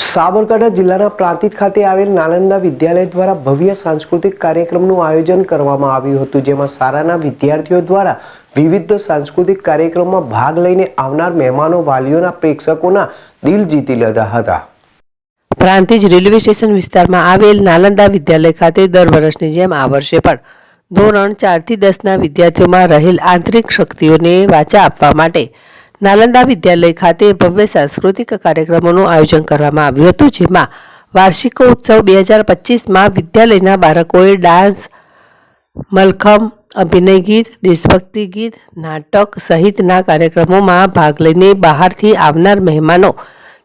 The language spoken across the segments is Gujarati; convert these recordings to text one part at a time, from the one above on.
સાબરકાંઠા જિલ્લાના પ્રાંતિજ ખાતે આવેલ નાલંદા વિદ્યાલય દ્વારા ભવ્ય સાંસ્કૃતિક કાર્યક્રમનું આયોજન કરવામાં આવ્યું હતું, જેમાં શાળાના વિદ્યાર્થીઓ દ્વારા વિવિધ સાંસ્કૃતિક કાર્યક્રમમાં ભાગ લઈને આવનાર મહેમાનો વાલીઓના પ્રેક્ષકોના દિલ જીતી લીધા હતા। પ્રાંતિજ રેલવે સ્ટેશન વિસ્તારમાં આવેલ નાલંદા વિદ્યાલય ખાતે દર વર્ષની જેમ આ વર્ષે પણ ધોરણ 4 થી 10ના વિદ્યાર્થીઓમાં રહેલ આંતરિક શક્તિઓને વાચા આપવા માટે નાલંદા વિદ્યાલય ખાતે ભવ્ય સાંસ્કૃતિક કાર્યક્રમોનું આયોજન કરવામાં આવ્યું હતું, જેમાં વાર્ષિકોત્સવ 2025માં વિદ્યાલયના બાળકોએ ડાન્સ, મલખમ, અભિનય ગીત, દેશભક્તિ ગીત, નાટક સહિતના કાર્યક્રમોમાં ભાગ લઈને બહારથી આવનાર મહેમાનો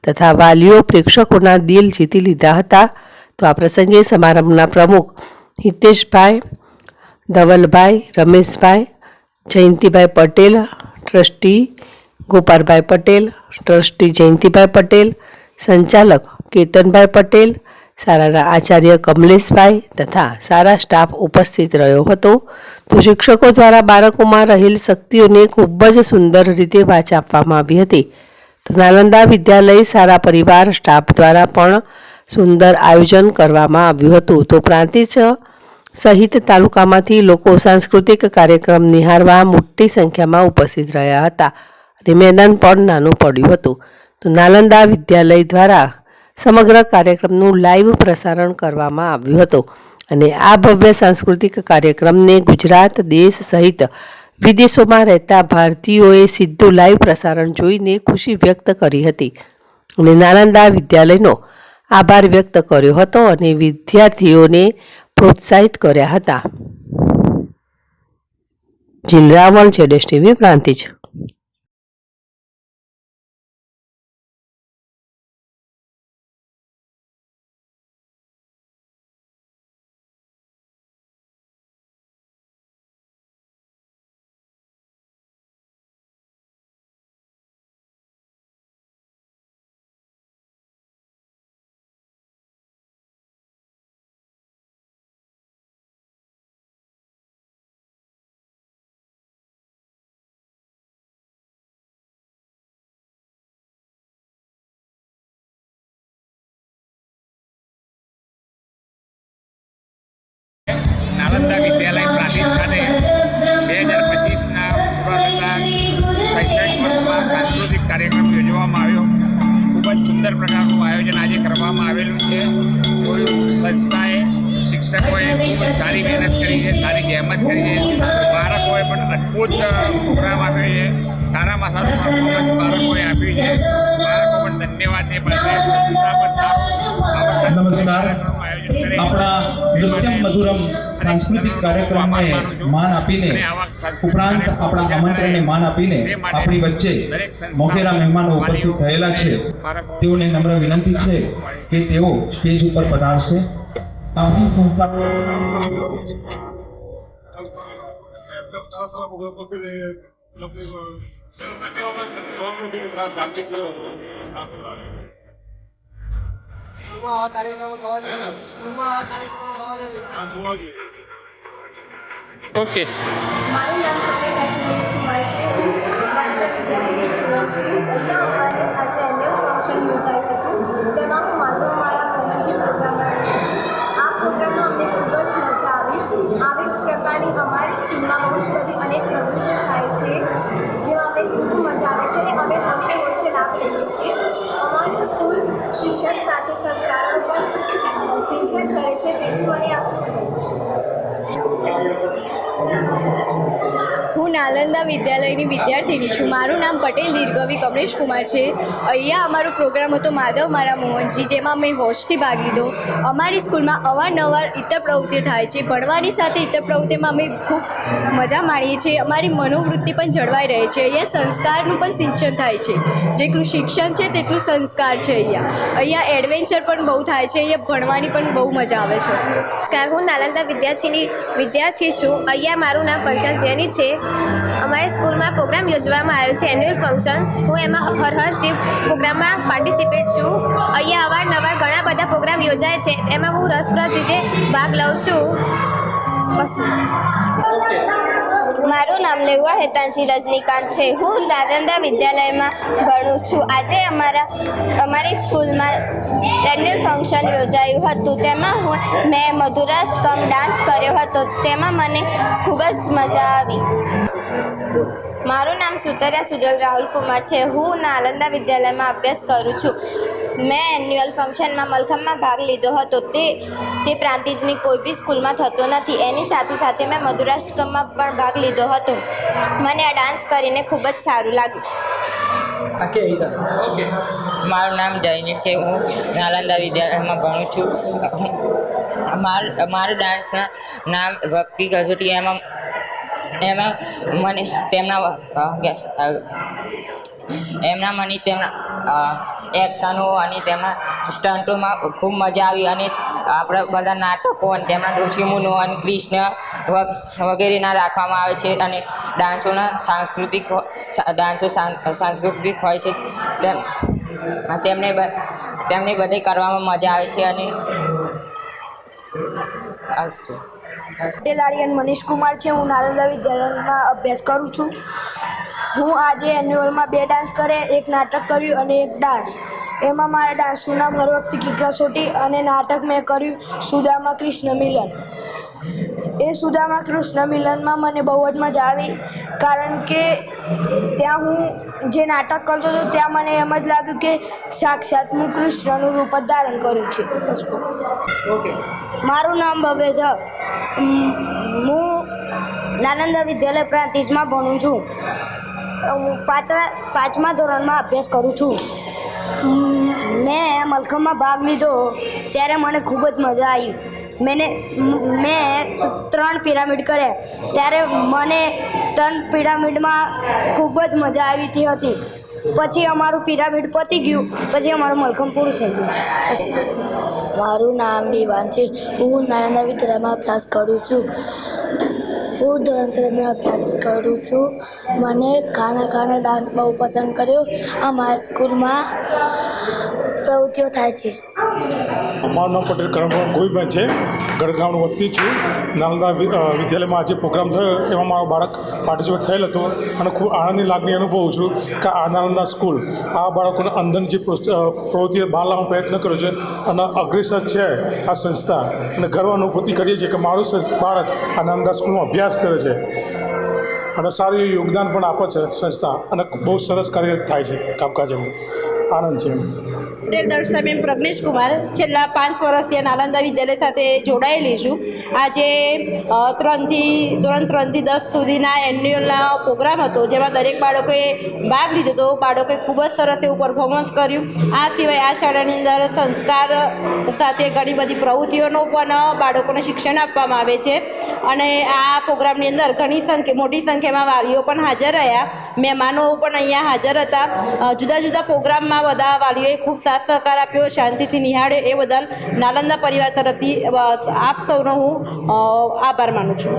તથા વાલીઓ પ્રેક્ષકોના દિલ જીતી લીધા હતા। તો આ પ્રસંગે સમારંભના પ્રમુખ હિતેશભાઈ, ધવલભાઈ, રમેશભાઈ, જયંતિભાઈ પટેલ, ટ્રસ્ટી ગોપાલભાઈ પટેલ, ટ્રસ્ટી જયંતિભાઈ પટેલ, સંચાલક કેતનભાઈ પટેલ, શાળાના આચાર્ય કમલેશભાઈ તથા સારા સ્ટાફ ઉપસ્થિત રહ્યો હતો। તો શિક્ષકો દ્વારા બાળકોમાં રહેલ શક્તિઓને ખૂબ જ સુંદર રીતે વાચા આપવામાં આવી હતી। તો નાલંદા વિદ્યાલય શાળા પરિવાર સ્ટાફ દ્વારા પણ સુંદર આયોજન કરવામાં આવ્યું હતું। તો પ્રાંતિજ સહિત તાલુકામાંથી લોકો સાંસ્કૃતિક કાર્યક્રમ નિહાળવા મોટી સંખ્યામાં ઉપસ્થિત રહ્યા હતા અને મેદાન પણ નાનું પડ્યું હતું। તો નાલંદા વિદ્યાલય દ્વારા સમગ્ર કાર્યક્રમનું લાઈવ પ્રસારણ કરવામાં આવ્યું હતું અને આ ભવ્ય સાંસ્કૃતિક કાર્યક્રમને ગુજરાત, દેશ સહિત વિદેશોમાં રહેતા ભારતીયોએ સીધું લાઈવ પ્રસારણ જોઈને ખુશી વ્યક્ત કરી હતી અને નાલંદા વિદ્યાલયનો આભાર વ્યક્ત કર્યો હતો અને વિદ્યાર્થીઓને પ્રોત્સાહિત કર્યા હતા। જીલ રાવલ, જેડેશ ટીવી, પ્રાંતિજ। નાલંદા વિદ્યાલય પ્રાંતિજ ખાતે 2025ના પૂરા થતા શૈક્ષણિક વર્ષમાં સાંસ્કૃતિક કાર્યક્રમ યોજવામાં આવ્યો। ખૂબ જ સુંદર પ્રકારનું આયોજન આજે કરવામાં આવેલું છે। કોઈ સંસ્થાએ, શિક્ષકોએ ખૂબ જ સારી મહેનત કરી છે, સારી જહેમત કરી છે। બાળકોએ પણ અદ્ભુત પ્રોગ્રામ આપ્યો છે, સારામાં સારું પરફોર્મન્સ બાળકોએ આપ્યું છે। બાળકો પણ ધન્યવાદને પાત્ર, સંસ્થા પણ સારું નમસ્કાર। આપણા નૃત્યમ મધુરમ સાંસ્કૃતિક કાર્યક્રમને માન આપીને ઉપરાંત આપણા આમંત્રણને માન આપીને આપણી વચ્ચે મોખેરા મહેમાનો ઉપસ્થિત થયેલા છે, તેઓને નમ્ર વિનંતી છે કે તેઓ સ્ટેજ ઉપર પધારશે। આપણી ઓકે, મારું નામ કુમાર છે। આજે એન્યુઅલ ફંક્શન યોજાયું હતું, તેમાં હું મારા મોહનજી પ્રોગ્રામમાં રહી હતી। આ પ્રોગ્રામમાં અમને ખૂબ જ મજા આવી। આવી જ પ્રકારની અમારી સ્કૂલમાં બહુ જ બધી અનેક પ્રવૃત્તિઓ થાય છે, જેમાં અમને ખૂબ મજા આવે છે અને અમે વર્ષે લાભ લઈએ છીએ। અમારી સ્કૂલ શિક્ષણ સાથે સંસ્કારોનું પણ સિંચન કરે છે, તેથી મને આ સ્કૂલ હું નાલંદા વિદ્યાલયની વિદ્યાર્થીની છું। મારું નામ પટેલ દીર્ઘવી કમલેશ કુમાર છે। અહીંયા અમારો પ્રોગ્રામ હતો માધવ મારા મોહનજી, જેમાં મેં હોસ્ટથી ભાગ લીધો। અમારી સ્કૂલમાં અવારનવાર ઇતર પ્રવૃત્તિઓ થાય છે, ભણવાની સાથે ઇતર પ્રવૃત્તિમાં અમે ખૂબ મજા માણીએ છીએ। અમારી મનોવૃત્તિ પણ જળવાઈ રહે છે। અહીંયા સંસ્કારનું પણ સિંચન થાય છે, જેટલું શિક્ષણ છે તેટલું સંસ્કાર છે। અહીંયા એડવેન્ચર પણ બહુ થાય છે, અહીંયા ભણવાની પણ બહુ મજા આવે છે। હું નાલંદા વિદ્યાર્થી છું। અહીંયા મારું નામ પંચાલ જેની છે। અમારી સ્કૂલમાં પ્રોગ્રામ યોજવામાં આવ્યો છે, એન્યુઅલ ફંક્શન। હું એમાં હર હર શિવ પ્રોગ્રામમાં પાર્ટિસિપેટ છું। અહીંયા અવારનવાર ઘણા બધા પ્રોગ્રામ યોજાય છે, એમાં હું રસપ્રદ રીતે ભાગ લઉં છું। બસ। મારું નામ લેવા હેતાંશી રજનીકાંત છે. હું નાલંદા વિદ્યાલયમાં ભણું છું. આજે અમારી સ્કૂલમાં એન્યુઅલ ફંક્શન યોજાયું હતું. તેમાં મેં મધુરાષ્ટકમ ડાન્સ કર્યો હતો. તેમાં મને ખૂબ જ મજા આવી. મારું નામ સુતરિયા સુજલ રાહુલ કુમાર છે. હું નાલંદા વિદ્યાલયમાં અભ્યાસ કરું છું. મેં એન્યુઅલ ફંક્શનમાં મલખમમાં ભાગ લીધો હતો. તે પ્રાંતિજની કોઈ બી સ્કૂલમાં થતો નથી. એની સાથે સાથે મેં મધુરાષ્ટકમમાં પણ ભાગ લીધો હતો. મને આ ડાન્સ કરીને ખૂબ જ સારું લાગ્યું. મારું નામ જૈનિક છે. હું નાલંદા વિદ્યાલયમાં ભણું છું. મારું ડાન્સના નામ ભક્તિ કસોટી. એમાં મને તેમના એક્શનો અને તેમના સ્ટન્ટોમાં ખૂબ મજા આવી. અને આપણા બધા નાટકો અને તેમના ઋષિમુનો અને કૃષ્ણ વગેરેના રાખવામાં આવે છે. અને ડાન્સો સાંસ્કૃતિક હોય છે. તેમને બધે કરવામાં મજા આવે છે. અને અસ્તુ. પટેલાડીયન મનીષ કુમાર છે. હું નાલંદા વિદ્યાલયમાં અભ્યાસ કરું છું. હું આજે એન્યુઅલમાં 2 ડાન્સ કર્યા, એક નાટક કર્યું અને એક ડાન્સ. એમાં મારા ડાન્સનું નામ હરવક્તિ કી કસોટી અને નાટક મેં કર્યું સુદામા કૃષ્ણ મિલન. એ સુદામા કૃષ્ણ મિલનમાં મને બહુ જ મજા આવી, કારણ કે ત્યાં હું જે નાટક કરતો હતો ત્યાં મને એમ જ લાગ્યું કે સાક્ષાત હું કૃષ્ણનું રૂપ જ ધારણ કર્યું છે. મારું નામ ભવ્ય છે. હું નાલંદા વિદ્યાલય પ્રાંતિજમાં ભણું છું. હું 5મા ધોરણમાં અભ્યાસ કરું છું. મેં મલખમમાં ભાગ લીધો ત્યારે મને ખૂબ જ મજા આવી. મેં 3 પિરામિડ કર્યા ત્યારે મને 3 પિરામિડમાં ખૂબ જ મજા આવી હતી. પછી અમારું પિરામિડ પતી ગયું, પછી અમારું મલખમ પૂરું થઈ ગયું. મારું નામ વિવાન છે. હું નાલંદા વિદ્યાલયમાં અભ્યાસ કરું છું. હું ધોરણ 3માં અભ્યાસ કરું છું. મને ખાના ડાન્સ બહુ પસંદ કર્યો. અમારા સ્કૂલમાં પ્રવૃત્તિઓ થાય છે. મારું નામ પટેલ કરણભાઈ ગોવિંદભાઈ છે. ગઢગામનું વતની છું. નાલંદા વિદ્યાલયમાં આજે પ્રોગ્રામ થયો એમાં મારું બાળક પાર્ટિસિપેટ થયેલ હતું અને ખૂબ આનંદની લાગણી અનુભવું છું કે આ નાલંદા સ્કૂલ આ બાળકોને અંદરની જે પ્રવૃત્તિઓ બહાર લાવવાનો પ્રયત્ન કર્યો છે અને અગ્રેસર છે આ સંસ્થા. અને ગર્વ અનુભૂતિ કરીએ છીએ કે મારું બાળક આ નાલંદા સ્કૂલમાં અભ્યાસ કરે છે અને સારું યોગદાન પણ આપે છે સંસ્થા. અને બહુ સરસ કાર્ય થાય છે કામકાજ એનું. આનંદ છે. દર્શનાબેન પ્રજ્ઞેશ કુમાર. છેલ્લા 5 વર્ષથી નાલંદા વિદ્યાલય સાથે જોડાયેલી છું. આજે ધોરણ 3 થી 10 સુધીના એન્યુઅલના પ્રોગ્રામ હતો, જેમાં દરેક બાળકોએ ભાગ લીધો હતો. બાળકોએ ખૂબ જ સરસ એવું પરફોર્મન્સ કર્યું. આ સિવાય આ શાળાની અંદર સંસ્કાર સાથે ઘણી બધી પ્રવૃત્તિઓનું પણ બાળકોને શિક્ષણ આપવામાં આવે છે. અને આ પ્રોગ્રામની અંદર મોટી સંખ્યામાં વાલીઓ પણ હાજર રહ્યા. મહેમાનો પણ અહીંયા હાજર હતા. જુદા જુદા પ્રોગ્રામમાં બધા વાલીઓએ ખૂબ સાથ સહકાર આપ્યો, શાંતિથી નિહાળ્યો. એ બદલ નાલંદા પરિવાર તરફથી આપ સૌનો હું આભાર માનું છું.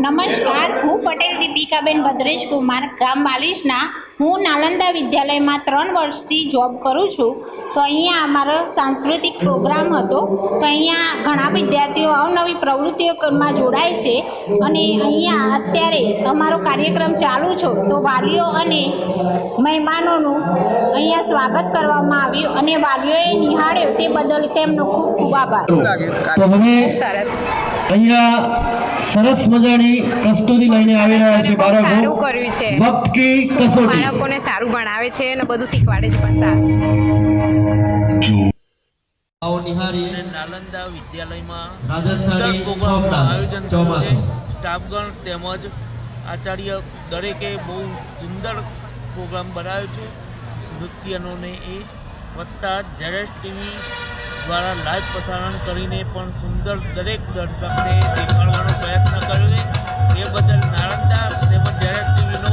નમસ્કાર, હું પટેલ દીપિકાબેન ભદ્રેશ કુમાર, ગામ બાલિશના. હું નાલંદા વિદ્યાલયમાં 3 વર્ષથી જોબ કરું છું. તો અહીંયા અમારો સાંસ્કૃતિક પ્રોગ્રામ હતો. તો અહીંયા ઘણા વિદ્યાર્થીઓ અવનવી પ્રવૃત્તિઓમાં જોડાય છે. અને અહીંયા અત્યારે અમારો કાર્યક્રમ ચાલુ છે. તો વાલીઓ અને મહેમાનોનું અહીંયા સ્વાગત કરવામાં આવ્યું અને વાલીઓએ નિહાળ્યો તે બદલ તેમનો ખૂબ ખૂબ આભાર. તો હવે અહીંયા સરસ મજાની પ્રસ્તુતિ લઈને આવી રહ્યા છે બાળકો. સારું કર્યું છે. વક્ત કી કસોટી. બાળકોને સારું ભણાવે છે અને બધું શીખવાડે છે પણ સારું. નાલંદા વિદ્યાલયમાં આયોજન સ્ટાફગણ તેમજ આચાર્ય દરેકે બહુ સુંદર પ્રોગ્રામ બનાવ્યો છે. નૃત્યનોને એ વત્તા ઝેડએસ ટીવી દ્વારા લાઈવ પ્રસારણ કરીને પણ સુંદર દરેક દર્શકને દેખાડવાનો પ્રયત્ન કર્યો છે. એ બદલ નાલંદા તેમજ ઝેડએસ ટીવીનો